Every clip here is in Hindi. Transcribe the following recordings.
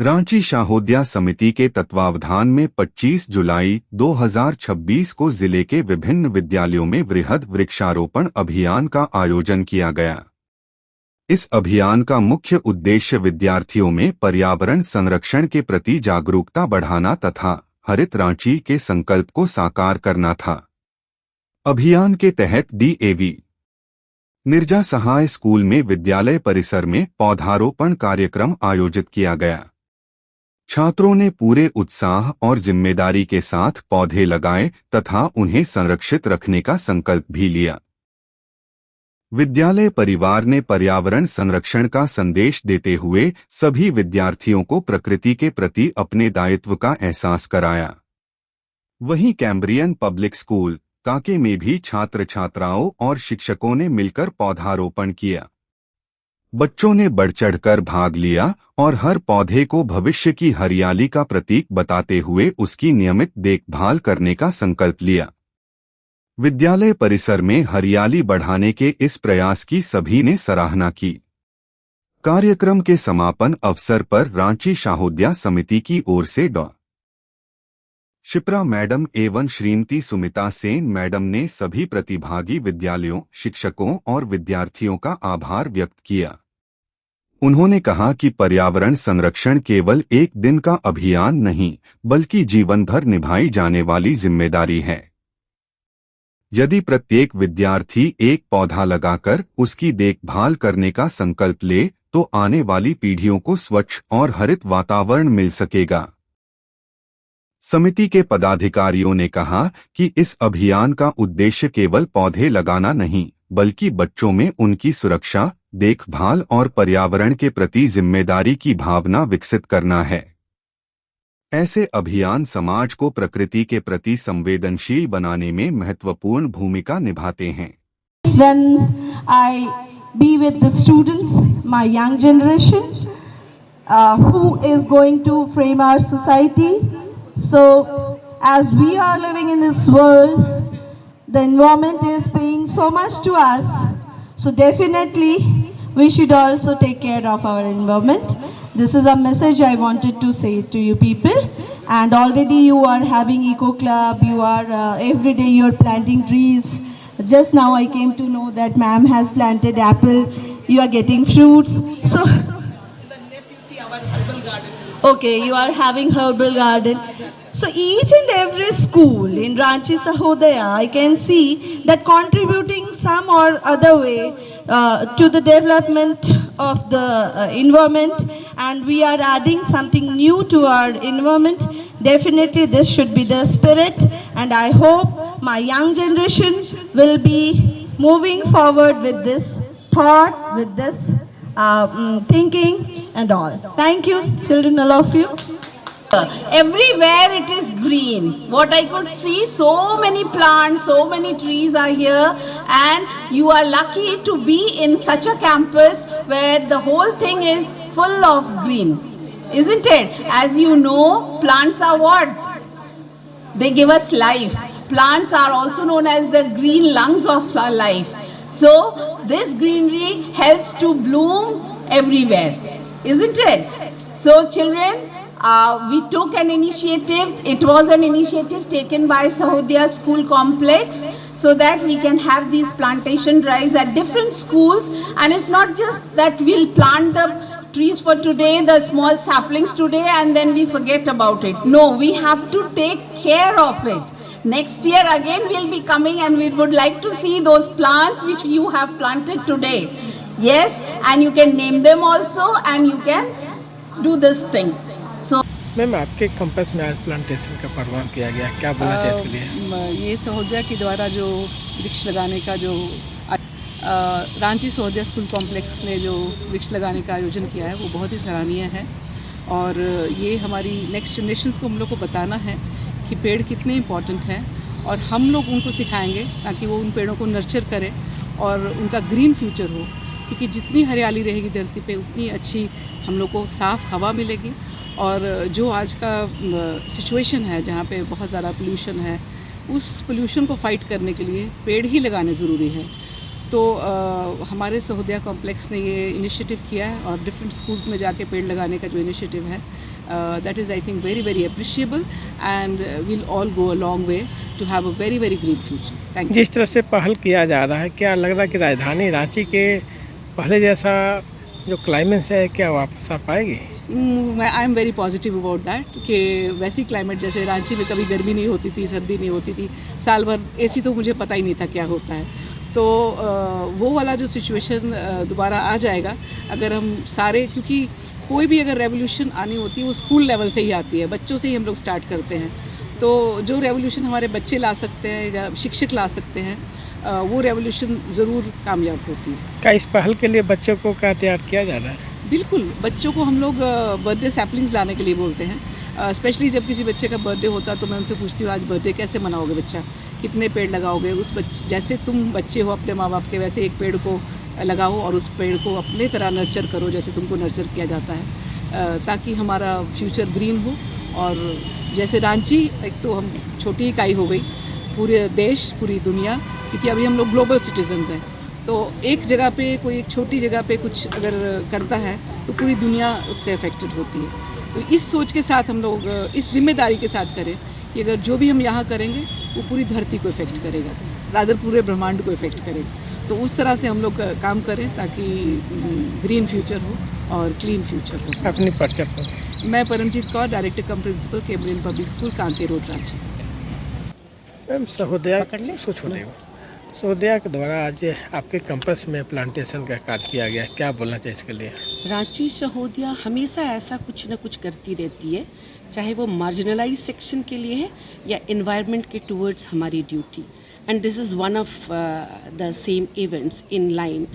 रांची शाहोदया समिति के तत्वावधान में 25 जुलाई 2026 को जिले के विभिन्न विद्यालयों में वृहद वृक्षारोपण अभियान का आयोजन किया गया। इस अभियान का मुख्य उद्देश्य विद्यार्थियों में पर्यावरण संरक्षण के प्रति जागरूकता बढ़ाना तथा हरित रांची के संकल्प को साकार करना था। अभियान के तहत डीएवी निर्जा सहाय स्कूल में विद्यालय परिसर में पौधारोपण कार्यक्रम आयोजित किया गया। छात्रों ने पूरे उत्साह और जिम्मेदारी के साथ पौधे लगाए तथा उन्हें संरक्षित रखने का संकल्प भी लिया। विद्यालय परिवार ने पर्यावरण संरक्षण का संदेश देते हुए सभी विद्यार्थियों को प्रकृति के प्रति अपने दायित्व का एहसास कराया। वहीं कैम्ब्रियन पब्लिक स्कूल काके में भी छात्र छात्राओं और शिक्षकों ने मिलकर पौधारोपण किया। बच्चों ने बढ़-चढ़कर भाग लिया और हर पौधे को भविष्य की हरियाली का प्रतीक बताते हुए उसकी नियमित देखभाल करने का संकल्प लिया। विद्यालय परिसर में हरियाली बढ़ाने के इस प्रयास की सभी ने सराहना की। कार्यक्रम के समापन अवसर पर रांची शाहोदया समिति की ओर से डॉ. शिप्रा मैडम एवं श्रीमती सुमिता सेन मैडम ने सभी प्रतिभागी विद्यालयों, शिक्षकों और विद्यार्थियों का आभार व्यक्त किया। उन्होंने कहा कि पर्यावरण संरक्षण केवल एक दिन का अभियान नहीं, बल्कि जीवन भर निभाई जाने वाली जिम्मेदारी है। यदि प्रत्येक विद्यार्थी एक पौधा लगाकर उसकी देखभाल करने का संकल्प ले, तो आने वाली पीढ़ियों को स्वच्छ और हरित वातावरण मिल सकेगा। समिति के पदाधिकारियों ने कहा कि इस अभियान का उद्देश्य केवल पौधे लगाना नहीं, बल्कि बच्चों में उनकी सुरक्षा, देखभाल और पर्यावरण के प्रति जिम्मेदारी की भावना विकसित करना है। ऐसे अभियान समाज को प्रकृति के प्रति संवेदनशील बनाने में महत्वपूर्ण भूमिका निभाते हैं। When I be with the students, my young generation, who is going to frame our society. So, as we are living in this world, the environment is paying so much to us. So, definitely, we should also take care of our environment. This is a message I wanted to say to you people. And already you are having eco club. You are every day you are planting trees. Just now I came to know that ma'am has planted apple. You are getting fruits. So. Okay, you are having herbal garden. So each and every school in Ranchi Sahodaya, I can see that contributing some or other way to the development of the environment, and we are adding something new to our environment. Definitely this should be the spirit, and I hope my young generation will be moving forward with this thought, with this thinking and all. Thank you, children, all of you. Everywhere it is green. What I could see, so many plants, so many trees are here, and you are lucky to be in such a campus where the whole thing is full of green, isn't it? As you know, plants are what? They give us life. Plants are also known as the green lungs of our life. So this greenery helps to bloom everywhere, isn't it? So children, we took an initiative. It was an initiative taken by Sahodaya School Complex so that we can have these plantation drives at different schools. And it's not just that we'll plant the trees for today, the small saplings today, and then we forget about it. No, we have to take care of it. Next year again we'll be coming and we would like to see those plants which you have planted today. Yes, and you can name them also and you can do these things. So ma'am, आपके कैंपस में आज प्लांटेशन का प्रोग्राम किया गया, क्या बोलना चाहिए इसके लिए? ये सहोदया के द्वारा जो वृक्ष लगाने का जो रांची सहोदया स्कूल कॉम्प्लेक्स ने जो वृक्ष लगाने का आयोजन किया है वो बहुत ही सराहनीय है। और ये हमारी नेक्स्ट जनरेशन्स को हम लोग को बताना है कि पेड़ कितने इम्पॉर्टेंट हैं, और हम लोग उनको सिखाएंगे ताकि वो उन पेड़ों को नर्चर करें और उनका ग्रीन फ्यूचर हो। क्योंकि जितनी हरियाली रहेगी धरती पे उतनी अच्छी हम लोग को साफ़ हवा मिलेगी। और जो आज का सिचुएशन है जहाँ पे बहुत ज़्यादा पोल्यूशन है, उस पोल्यूशन को फाइट करने के लिए पेड़ ही लगाने ज़रूरी है। तो हमारे सहोदया कॉम्प्लेक्स ने ये इनिशिएटिव किया है और डिफरेंट स्कूल्स में जाके पेड़ लगाने का जो इनिशिएटिव है that is I think very very appreciable and will all go a long way to have a very very green future. Thank you. जिस तरह से पहल किया जा रहा है, क्या लग रहा है कि राजधानी रांची के पहले जैसा जो क्लाइमेट है क्या वापस आ पाएगी? I am very positive about that कि वैसी क्लाइमेट जैसे रांची में कभी गर्मी नहीं होती थी, सर्दी नहीं होती थी, साल भर एसी तो मुझे पता ही नहीं था क्या होता है। तो वो वाला जो सिचुएशन दोबारा आ जाएगा अगर हम सारे, क्योंकि कोई भी अगर रेवोल्यूशन आनी होती है वो स्कूल लेवल से ही आती है, बच्चों से ही हम लोग स्टार्ट करते हैं। तो जो रेवोल्यूशन हमारे बच्चे ला सकते हैं या शिक्षक ला सकते हैं वो रेवोल्यूशन ज़रूर कामयाब होती है। क्या इस पहल के लिए बच्चों को क्या तैयार किया जा रहा है? बिल्कुल, बच्चों को हम लोग बर्थडे सैपलिंग्स लाने के लिए बोलते हैं। स्पेशली जब किसी बच्चे का बर्थडे होता है तो मैं उनसे पूछती हूँ आज बर्थडे कैसे मनाओगे बच्चा, कितने पेड़ लगाओगे? उस बच्चे जैसे तुम बच्चे हो अपने माँ बाप के, वैसे एक पेड़ को लगाओ और उस पेड़ को अपने तरह नर्चर करो जैसे तुमको नर्चर किया जाता है, ताकि हमारा फ्यूचर ग्रीन हो। और जैसे रांची एक तो हम छोटी इकाई हो गई, पूरे देश पूरी दुनिया, क्योंकि अभी हम लोग ग्लोबल सिटीजन्स हैं, तो एक जगह पे कोई एक छोटी जगह पे कुछ अगर करता है तो पूरी दुनिया उससे अफेक्टेड होती है। तो इस सोच के साथ हम लोग इस जिम्मेदारी के साथ करें कि अगर जो भी हम यहाँ करेंगे वो पूरी धरती को इफ़ेक्ट करेगा, रादर पूरे ब्रह्मांड को इफ़ेक्ट करेगा। तो उस तरह से हम लोग काम करें ताकि ग्रीन फ्यूचर हो और क्लीन फ्यूचर हो। अपनी परिचय पर। मैं Paramjeet Kaur, director cum principal Cambrian public school, Kanke road, Ranchi. Ma'am Sahodaya Sahodaya के द्वारा आज आपके कैंपस में प्लांटेशन का कार्य किया गया, क्या बोलना चाहिए इसके लिए? रांची सहोदया हमेशा ऐसा कुछ न कुछ करती रहती है, चाहे वो मार्जिनलाइज सेक्शन के लिए है या एनवायरनमेंट के टूवर्ड्स हमारी ड्यूटी। And this is one of the same events in line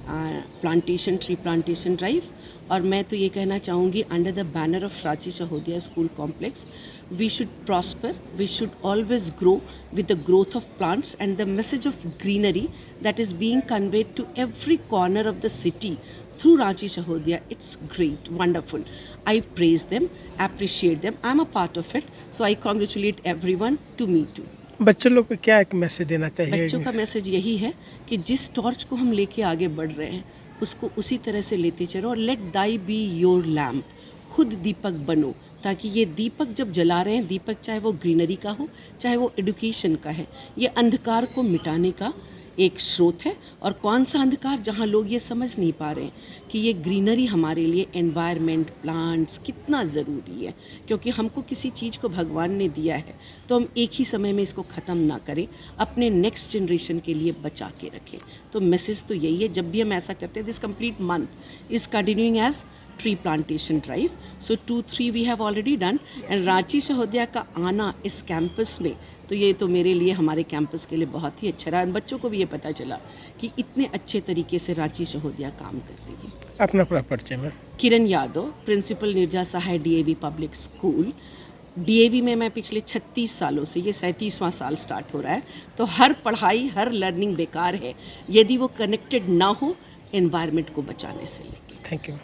plantation, tree plantation drive. और मैं तो ये कहना चाहूँगी under the banner of Ranchi Sahodaya school complex we should prosper, we should always grow with the growth of plants and the message of greenery that is being conveyed to every corner of the city through Ranchi Sahodaya. It's great, wonderful. I praise them, appreciate them. I'm a part of it, so I congratulate everyone to me too. बच्चों लोग को क्या एक मैसेज देना चाहिए? बच्चों का मैसेज यही है कि जिस टॉर्च को हम लेके आगे बढ़ रहे हैं उसको उसी तरह से लेते चलो और let thy be your lamp, खुद दीपक बनो, ताकि ये दीपक जब जला रहे हैं, दीपक चाहे वो ग्रीनरी का हो चाहे वो एडुकेशन का है, ये अंधकार को मिटाने का एक स्रोत है। और कौन सा अंधकार? जहाँ लोग ये समझ नहीं पा रहे हैं कि ये ग्रीनरी हमारे लिए, एनवायरनमेंट, प्लांट्स कितना ज़रूरी है। क्योंकि हमको किसी चीज़ को भगवान ने दिया है तो हम एक ही समय में इसको ख़त्म ना करें, अपने नेक्स्ट जनरेशन के लिए बचा के रखें। तो मैसेज तो यही है, जब भी हम ऐसा करते हैं, this complete month is continuing as tree plantation drive. So 2-3 we have already done and Ranchi Sahodaya का आना इस कैंपस में, तो ये तो मेरे लिए, हमारे कैंपस के लिए बहुत ही अच्छा रहा। बच्चों को भी ये पता चला कि इतने अच्छे तरीके से रांची सहोदया काम कर रही है। अपना पूरा परिचय में। किरण यादव, प्रिंसिपल निर्जा सहाय DAV पब्लिक स्कूल। DAV में मैं पिछले 36 सालों से, ये 37वां साल स्टार्ट हो रहा है, तो हर पढ़ाई, हर लर्निंग बेकार है यदि वो कनेक्टेड ना हो एनवायरनमेंट को बचाने से लेके। Thank you.